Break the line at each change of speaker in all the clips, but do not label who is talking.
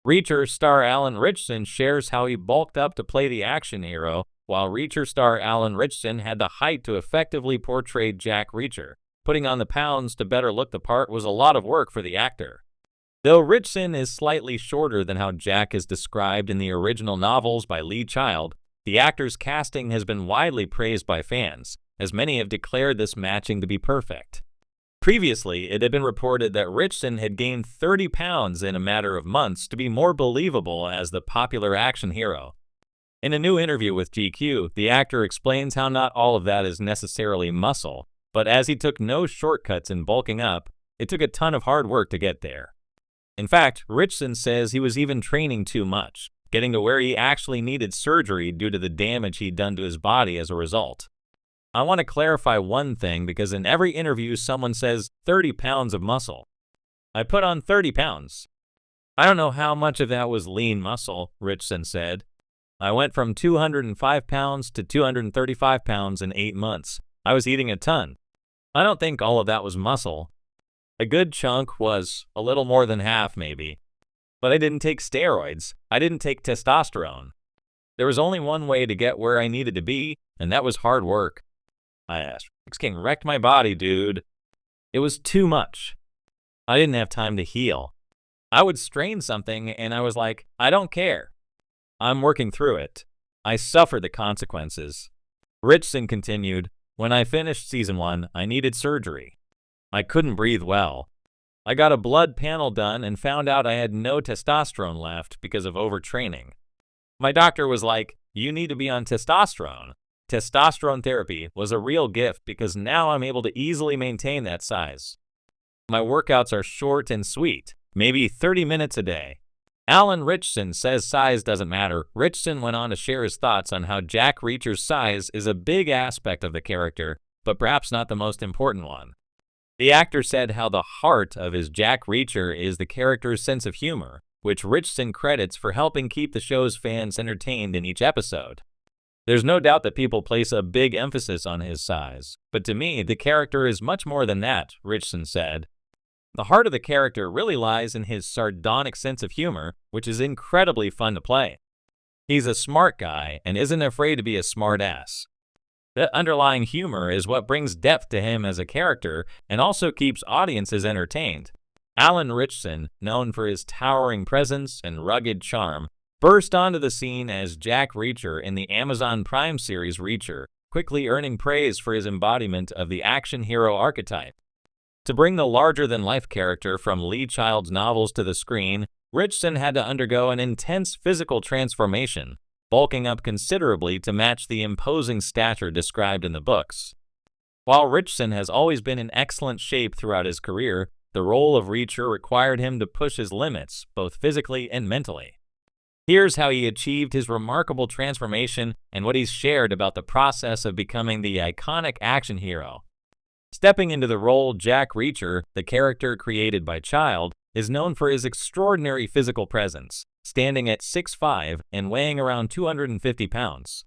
Reacher star Alan Ritchson shares how he bulked up to play the action hero, while Reacher star Alan Ritchson had the height to effectively portray Jack Reacher. Putting on the pounds to better look the part was a lot of work for the actor. Though Ritchson is slightly shorter than how Jack is described in the original novels by Lee Child, the actor's casting has been widely praised by fans, as many have declared this matching to be perfect. Previously, it had been reported that Ritchson had gained 30 pounds in a matter of months to be more believable as the popular action hero. In a new interview with GQ, the actor explains how not all of that is necessarily muscle, but as he took no shortcuts in bulking up, it took a ton of hard work to get there. In fact, Ritchson says he was even training too much, getting to where he actually needed surgery due to the damage he'd done to his body as a result. I want to clarify one thing because in every interview someone says 30 pounds of muscle. I put on 30 pounds. I don't know how much of that was lean muscle, Ritchson said. I went from 205 pounds to 235 pounds in 8 months. I was eating a ton. I don't think all of that was muscle. A good chunk was a little more than half maybe. But I didn't take steroids. I didn't take testosterone. There was only one way to get where I needed to be, and that was hard work. This king wrecked my body, dude. It was too much. I didn't have time to heal. I would strain something and I was like, I don't care. I'm working through it. I suffered the consequences. Ritchson continued, when I finished season 1, I needed surgery. I couldn't breathe well. I got a blood panel done and found out I had no testosterone left because of overtraining. My doctor was like, you need to be on testosterone. Testosterone therapy was a real gift because now I'm able to easily maintain that size. My workouts are short and sweet, maybe 30 minutes a day. Alan Ritchson says size doesn't matter. Ritchson went on to share his thoughts on how Jack Reacher's size is a big aspect of the character, but perhaps not the most important one. The actor said how the heart of his Jack Reacher is the character's sense of humor, which Ritchson credits for helping keep the show's fans entertained in each episode. There's no doubt that people place a big emphasis on his size, but to me, the character is much more than that, Ritchson said. The heart of the character really lies in his sardonic sense of humor, which is incredibly fun to play. He's a smart guy and isn't afraid to be a smart-ass. That underlying humor is what brings depth to him as a character and also keeps audiences entertained. Alan Ritchson, known for his towering presence and rugged charm, burst onto the scene as Jack Reacher in the Amazon Prime series Reacher, quickly earning praise for his embodiment of the action hero archetype. To bring the larger-than-life character from Lee Child's novels to the screen, Ritchson had to undergo an intense physical transformation, bulking up considerably to match the imposing stature described in the books. While Ritchson has always been in excellent shape throughout his career, the role of Reacher required him to push his limits, both physically and mentally. Here's how he achieved his remarkable transformation and what he's shared about the process of becoming the iconic action hero. Stepping into the role, Jack Reacher, the character created by Child, is known for his extraordinary physical presence, standing at 6'5" and weighing around 250 pounds.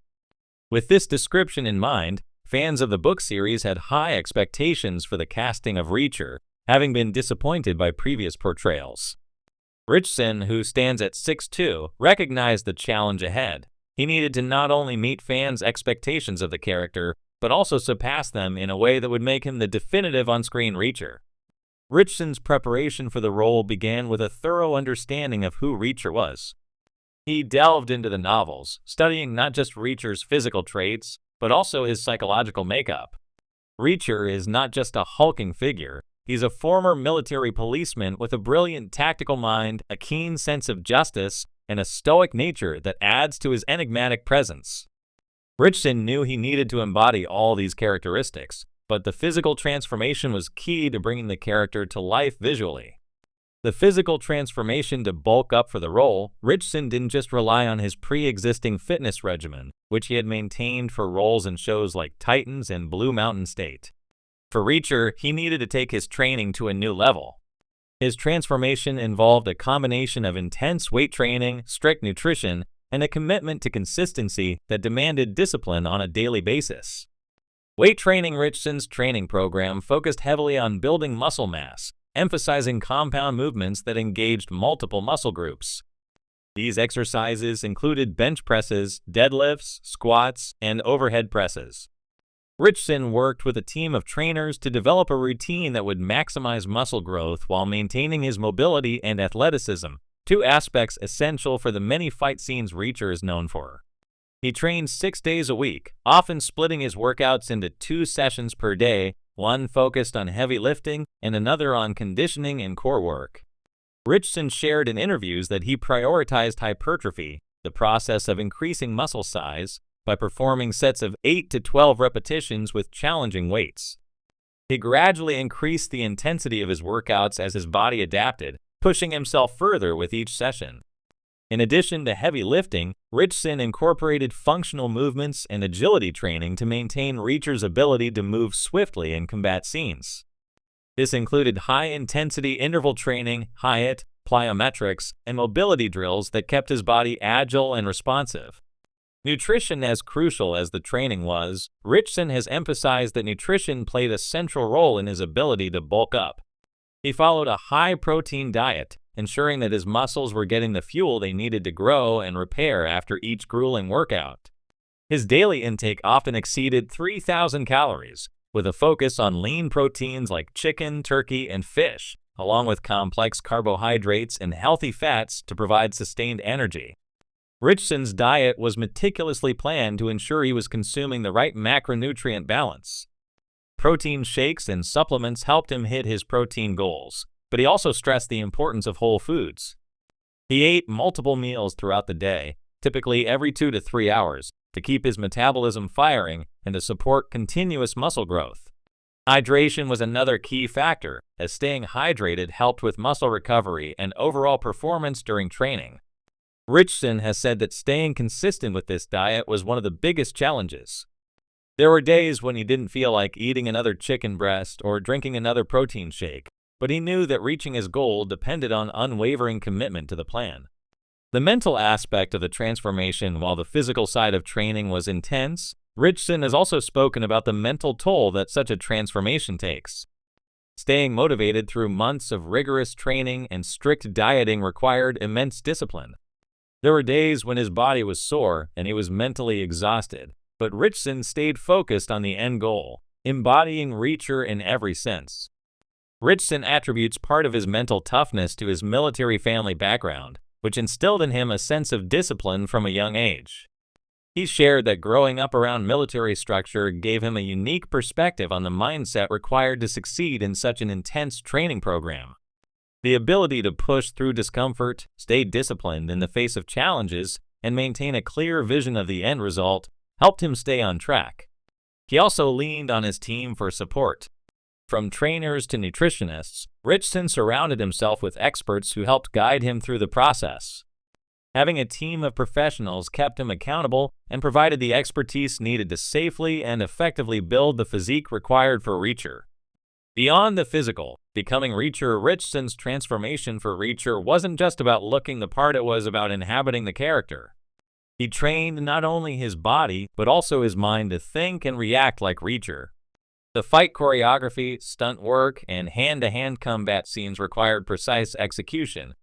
With this description in mind, fans of the book series had high expectations for the casting of Reacher, having been disappointed by previous portrayals. Ritchson, who stands at 6'2", recognized the challenge ahead. He needed to not only meet fans' expectations of the character, but also surpass them in a way that would make him the definitive on-screen Reacher. Ritchson's preparation for the role began with a thorough understanding of who Reacher was. He delved into the novels, studying not just Reacher's physical traits, but also his psychological makeup. Reacher is not just a hulking figure. He's a former military policeman with a brilliant tactical mind, a keen sense of justice, and a stoic nature that adds to his enigmatic presence. Ritchson knew he needed to embody all these characteristics, but the physical transformation was key to bringing the character to life visually. The physical transformation to bulk up for the role, Ritchson didn't just rely on his pre-existing fitness regimen, which he had maintained for roles in shows like Titans and Blue Mountain State. For Reacher, he needed to take his training to a new level. His transformation involved a combination of intense weight training, strict nutrition, and a commitment to consistency that demanded discipline on a daily basis. Weight training. Ritchson's training program focused heavily on building muscle mass, emphasizing compound movements that engaged multiple muscle groups. These exercises included bench presses, deadlifts, squats, and overhead presses. Ritchson worked with a team of trainers to develop a routine that would maximize muscle growth while maintaining his mobility and athleticism, two aspects essential for the many fight scenes Reacher is known for. He trained 6 days a week, often splitting his workouts into 2 sessions per day, one focused on heavy lifting and another on conditioning and core work. Ritchson shared in interviews that he prioritized hypertrophy, the process of increasing muscle size, by performing sets of 8 to 12 repetitions with challenging weights. He gradually increased the intensity of his workouts as his body adapted, pushing himself further with each session. In addition to heavy lifting, Ritchson incorporated functional movements and agility training to maintain Reacher's ability to move swiftly in combat scenes. This included high-intensity interval training, HIIT, plyometrics, and mobility drills that kept his body agile and responsive. Nutrition, as crucial as the training was, Ritchson has emphasized that nutrition played a central role in his ability to bulk up. He followed a high-protein diet, ensuring that his muscles were getting the fuel they needed to grow and repair after each grueling workout. His daily intake often exceeded 3,000 calories, with a focus on lean proteins like chicken, turkey, and fish, along with complex carbohydrates and healthy fats to provide sustained energy. Ritchson's diet was meticulously planned to ensure he was consuming the right macronutrient balance. Protein shakes and supplements helped him hit his protein goals, but he also stressed the importance of whole foods. He ate multiple meals throughout the day, typically every 2 to 3 hours, to keep his metabolism firing and to support continuous muscle growth. Hydration was another key factor, as staying hydrated helped with muscle recovery and overall performance during training. Ritchson has said that staying consistent with this diet was one of the biggest challenges. There were days when he didn't feel like eating another chicken breast or drinking another protein shake, but he knew that reaching his goal depended on unwavering commitment to the plan. The mental aspect of the transformation, while the physical side of training was intense, Ritchson has also spoken about the mental toll that such a transformation takes. Staying motivated through months of rigorous training and strict dieting required immense discipline. There were days when his body was sore and he was mentally exhausted, but Ritchson stayed focused on the end goal, embodying Reacher in every sense. Ritchson attributes part of his mental toughness to his military family background, which instilled in him a sense of discipline from a young age. He shared that growing up around military structure gave him a unique perspective on the mindset required to succeed in such an intense training program. The ability to push through discomfort, stay disciplined in the face of challenges, and maintain a clear vision of the end result helped him stay on track. He also leaned on his team for support. From trainers to nutritionists, Ritchson surrounded himself with experts who helped guide him through the process. Having a team of professionals kept him accountable and provided the expertise needed to safely and effectively build the physique required for Reacher. Beyond the physical, becoming Reacher, Ritchson's transformation for Reacher wasn't just about looking the part, it was about inhabiting the character. He trained not only his body, but also his mind to think and react like Reacher. The fight choreography, stunt work, and hand-to-hand combat scenes required precise execution,